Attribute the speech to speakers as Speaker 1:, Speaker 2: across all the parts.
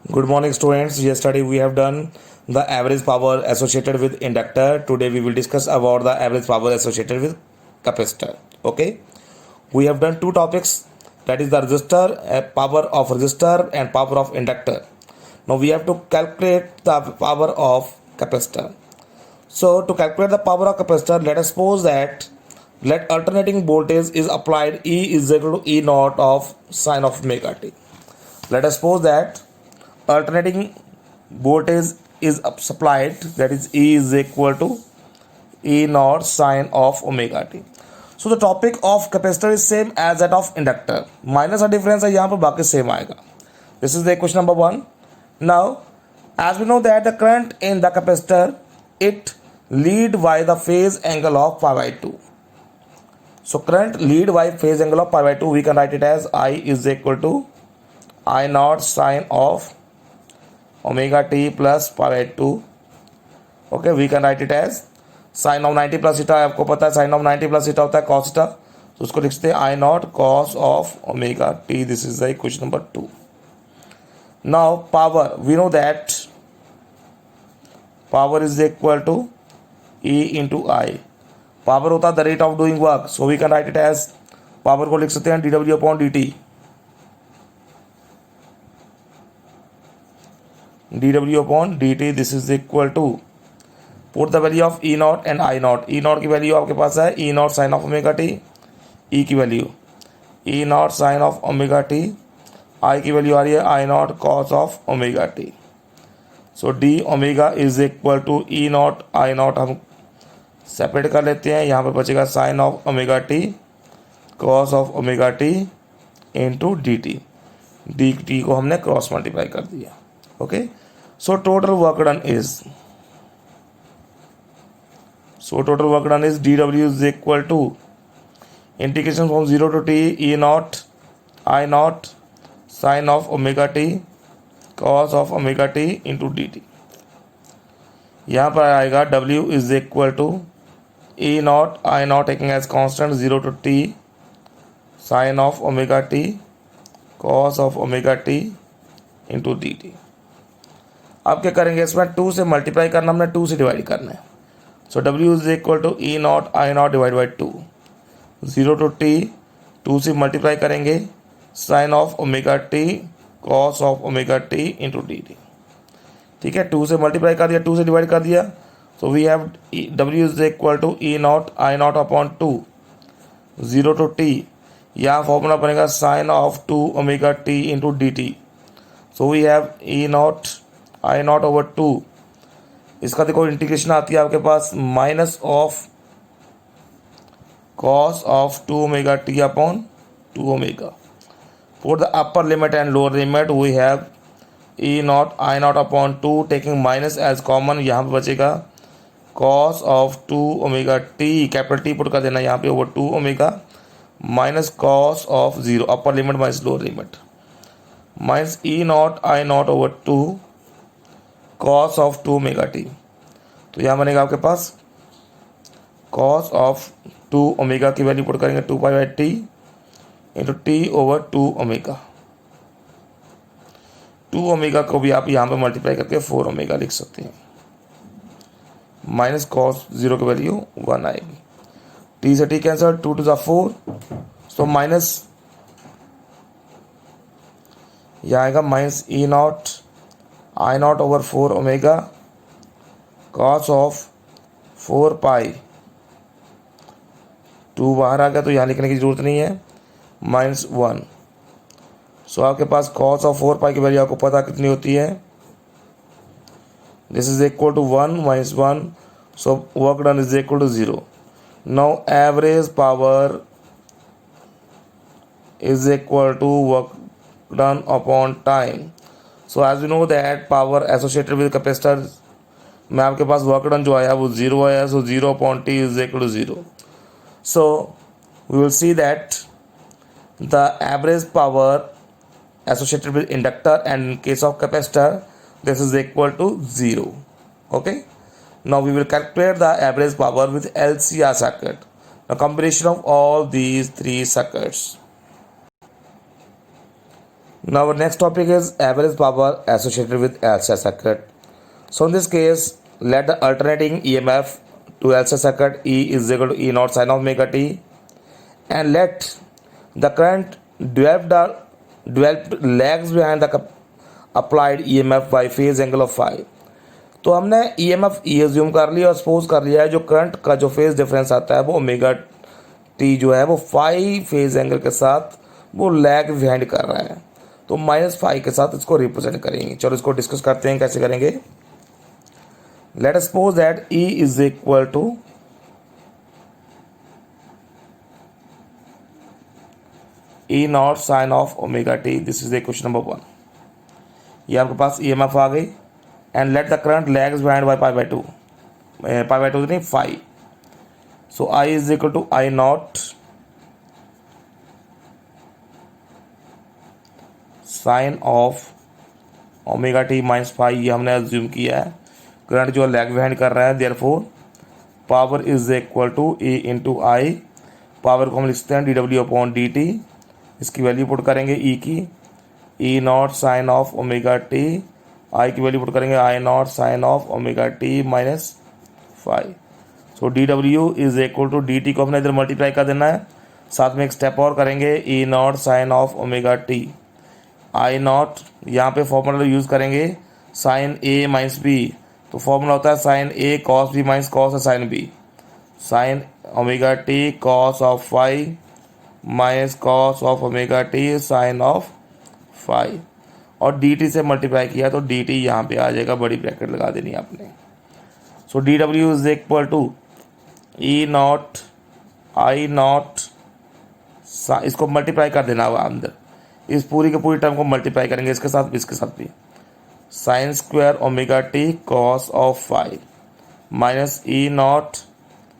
Speaker 1: Good morning, students. Yesterday we have done the average power associated with inductor. Today we will discuss about the average power associated with capacitor. Okay. We have done two topics, that is the resistor, power of resistor and power of inductor. Now we have to calculate the power of capacitor. So to calculate the power of capacitor, let us suppose that let alternating voltage is applied, E is equal to E naught of sine of omega t. Let us suppose that alternating voltage is supplied, that is E is equal to E naught sine of omega t. So the topic of capacitor is same as that of inductor, minus का difference है यहाँ पर, बाकी same आएगा. This is the question number 1. Now as we know that the current in the capacitor, it lead by the phase angle of pi by 2. So current lead by phase angle of pi by 2, we can write it as I is equal to I naught sine of omega t plus pi by 2. Okay, we can write it as sine of 90 plus theta. आपको पता है sign of 90 plus theta होता है cos theta, तो उसको लिखते हैं I naught cos of omega t. This is the equation number 2. Now power, we know that power is equal to E into I. Power होता है the rate of doing work, so we can write it as, power को लिख सकते हैं D W upon D T. D W upon D T, this is equal to, put the value of E naught and I not. E naught की value आपके पास है E naught sine of omega t, E की value E naught sine of omega T, I की value आ रही है I naught cos of omega t. So D omega is equal to E naught I naught, हम separate कर लेते हैं. यहाँ पर बचेगा sine of omega T cos of omega T into D T. D T को हमने क्रॉस मल्टीप्लाई कर दिया. Okay, so total work done is, so total work done is dw is equal to integration from 0 to t e naught I naught sine of omega t cos of omega t into dt. यहाँ पर आएगा w is equal to e naught I naught taking as constant 0 to t sine of omega t cos of omega t into dt. अब क्या करेंगे, इसमें 2 से multiply करना, हमने 2 से डिवाइड करना है. So W is equal to E naught I naught divided by 2. 0 to t, 2 से मल्टीप्लाई करेंगे sine of omega T cos of omega T into D T. ठीक है, 2 से मल्टीप्लाई कर दिया, 2 से डिवाइड कर दिया. So we have W is equal to E naught I naught upon 2. 0 to t, यहाँ फॉर्मूला बनेगा sine of 2 omega T into D T. So we have E naught I naught over 2. इसका देखो integration आती है आपके पास minus of cos of 2 omega t upon 2 omega. For the upper limit and lower limit we have E naught I naught upon 2 taking minus as common. यहाँ पे बचेगा cos of 2 omega T, capital T put कर देना यहाँ पे, over 2 omega minus cos of 0, upper limit minus lower limit, minus E naught I naught over 2 cos of 2 omega T. तो यहाँ बनेगा आपके पास कॉस ऑफ 2 ओमेगा की वैल्यू पुट करेंगे 2 pi by T into T over 2 omega. 2 omega को भी आप यहाँ पे मल्टीप्लाई करके 4 ओमेगा लिख सकते हैं. माइनस कॉस 0 की वैल्यू 1 आएगी. टी से T cancel, 2 to 4, so minus यहाँ आएगा minus E naught I naught over 4 omega cos of 4 पाई. 2 बाहर आ गया तो यहाँ लिखने की जरूरत नहीं है, माइनस 1. सो आपके पास कॉस ऑफ 4 पाई की वैल्यू आपको पता कितनी होती है, this is equal to 1 minus 1. So work done is equal to 0. Now average power is equal to work done upon time. So as you know that power associated with capacitor में आपके पास work done जो आया वो 0 आया. So 0 upon T is equal to 0. So we will see that the average power associated with inductor and in case of capacitor this is equal to 0. Okay, now we will calculate the average power with LCR circuit, the combination of all these 3 circuits. Now our next topic is average power associated with LCR circuit. So in this case, let the alternating EMF to LCR circuit E is equal to E naught sin of omega t, and let the current developed lags behind the applied EMF by phase angle of phi. तो हमने EMF E assume कर लिया और suppose कर लिया है जो current का जो फेज डिफरेंस आता है वो ओमेगा टी जो है वो फाई फेज एंगल के साथ वो लैग बिहाइंड कर रहा है, तो माइनस फाई के साथ इसको रिप्रेजेंट करेंगे। चलो इसको डिस्कस करते हैं कैसे करेंगे। Let us suppose that E is equal to E naught sine of omega t. This is the question number 1। ये आपके पास EMF आ गई and let the current lags behind by pi by two नहीं phi. So I is equal to I naught sine of omega t minus phi, ये हमने assume किया है। करंट जो लैग बिहाइंड कर रहा है, therefore power is equal to E into I. Power को हम लिखते हैं dw अपॉन dt। इसकी वैल्यू पुट करेंगे E की, E naught sine of omega T. I की वैल्यू पुट करेंगे I naught sine of omega t minus phi. So dw is equal to dt को हमने इधर मल्टीप्लाई कर देना है, साथ में एक स्टेप और करेंगे E naught sine of omega T. I naught यहाँ पे फॉर्मूला यूज़ करेंगे साइन ए माइनस बी, तो फॉर्मूला होता है sine A cos B minus cos है sine B. Sine omega T cos of phi minus cos of omega T sine of phi, और D T से multiply किया तो D T यहाँ पे आ जाएगा, बड़ी ब्रैकेट लगा देनी है आपने। So d W is equal to E naught I naught, इसको मल्टीप्लाई कर देना हुआ अंदर, इस पूरी के पूरी टर्म को मल्टीप्लाई करेंगे इसके साथ भी इसके साथ भी। Sine square omega T cos of phi minus E naught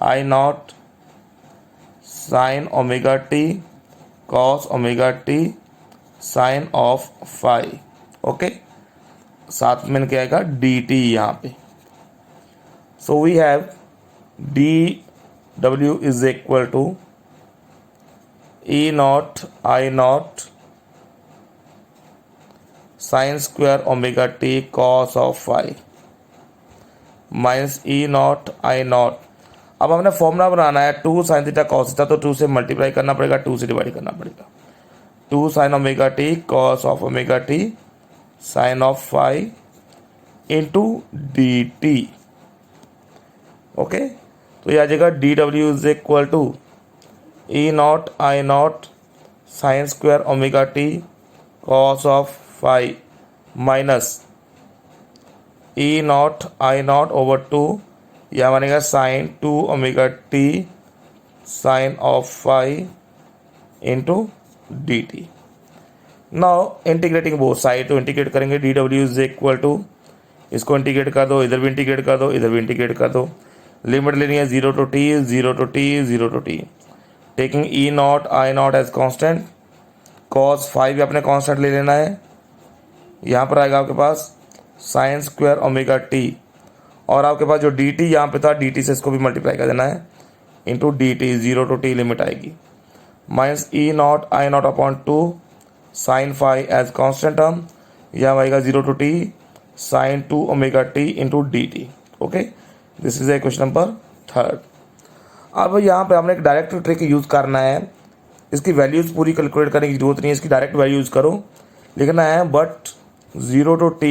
Speaker 1: I naught sine omega T cos omega T sine of phi. Okay, साथ में क्या आएगा डी टी यहाँ पे। So we have D W is equal to E naught I naught sine square omega T cos of phi minus E naught I naught. अब हमने formula बनाना है two sine theta cos theta, तो to से multiply करना पड़ेगा, two से divide करना पड़ेगा। Two sine omega T cos of omega T sine of phi into D T. Okay, तो ये आ जाएगा D W is equal to E naught I naught sine square omega T cos of phi minus E naught I naught over two, यह बनेगा sine two omega T sine of phi into D T. Now integrating both side, तो integrate करेंगे D W is equal to, इसको integrate कर दो, इधर भी integrate कर दो, इधर भी इंटीग्रेट कर दो। लिमिट लेनी है 0 to t 0 to t 0 to t, taking E naught I naught as constant. Cos phi भी अपने कॉन्स्टेंट ले लेना है। यहाँ पर आएगा आपके पास साइन स्क्वायर ओमेगा टी, और आपके पास जो डी टी यहाँ पे था डी टी से इसको भी मल्टीप्लाई कर देना है into D T, 0 to t limit आएगी minus E naught I naught upon two sine phi as constant term, यहाँ आएगा 0 to t sine two omega T into D T. Okay, this is a question number 3। अब यहाँ पे हमने एक direct trick use करना है, इसकी वैल्यूज़ पूरी कैलकुलेट करने की जरूरत नहीं है, इसकी डायरेक्ट वैल्यू यूज़ करो, लिखना है but 0 to t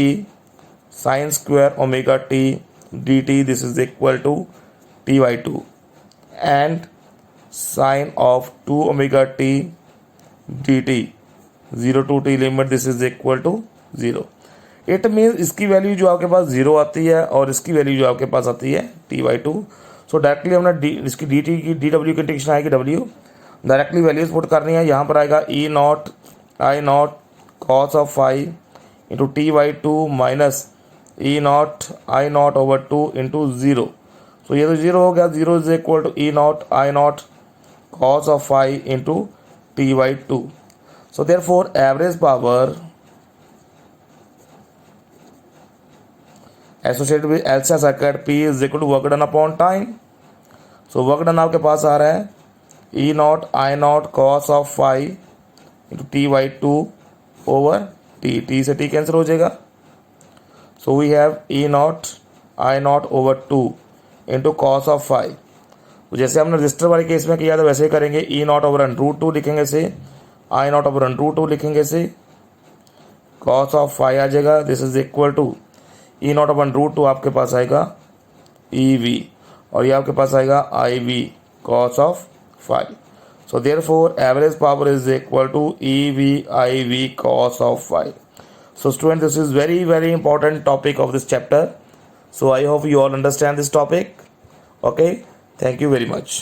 Speaker 1: sine square omega T D T this is equal to T by two and sine of two omega T D T 0 to t limit this is equal to 0। It means इसकी वैल्यू जो आपके पास 0 आती है और इसकी वैल्यू जो आपके पास आती है t by two. So directly हमने इसकी डी टी की डी डब्ल्यू की इंटीग्रेशन आएगी डब्ल्यू, डायरेक्टली वैल्यूज पुट करनी है। यहाँ पर आएगा E naught I naught cos of phi into t by two minus E naught I naught over two into 0। So ये तो 0 हो गया, 0 is equal to E naught I naught cos of phi into t by two. So therefore average power associated with LCR circuit P is equal to work done upon time. So work done आपके पास आ रहा है E naught I naught cos of phi into t by two over t, t से t cancel हो जाएगा. So we have E naught I naught over 2 into cos of five. तो जैसे हमने रजिस्टर वाले केस में किया था वैसे ही करेंगे. ई नॉट ओवर √2 लिखेंगे से, आई नॉट ओवर √2 लिखेंगे से, कॉस ऑफ फाइव आ जाएगा. This is equal to E naught over √2 आपके पास आएगा ई वी, और ये आपके पास आएगा I V cos of five. So therefore average power is equal to EV/IV cos of phi. So students, this is very important topic of this chapter. So I hope you all understand this topic. Okay, thank you very much.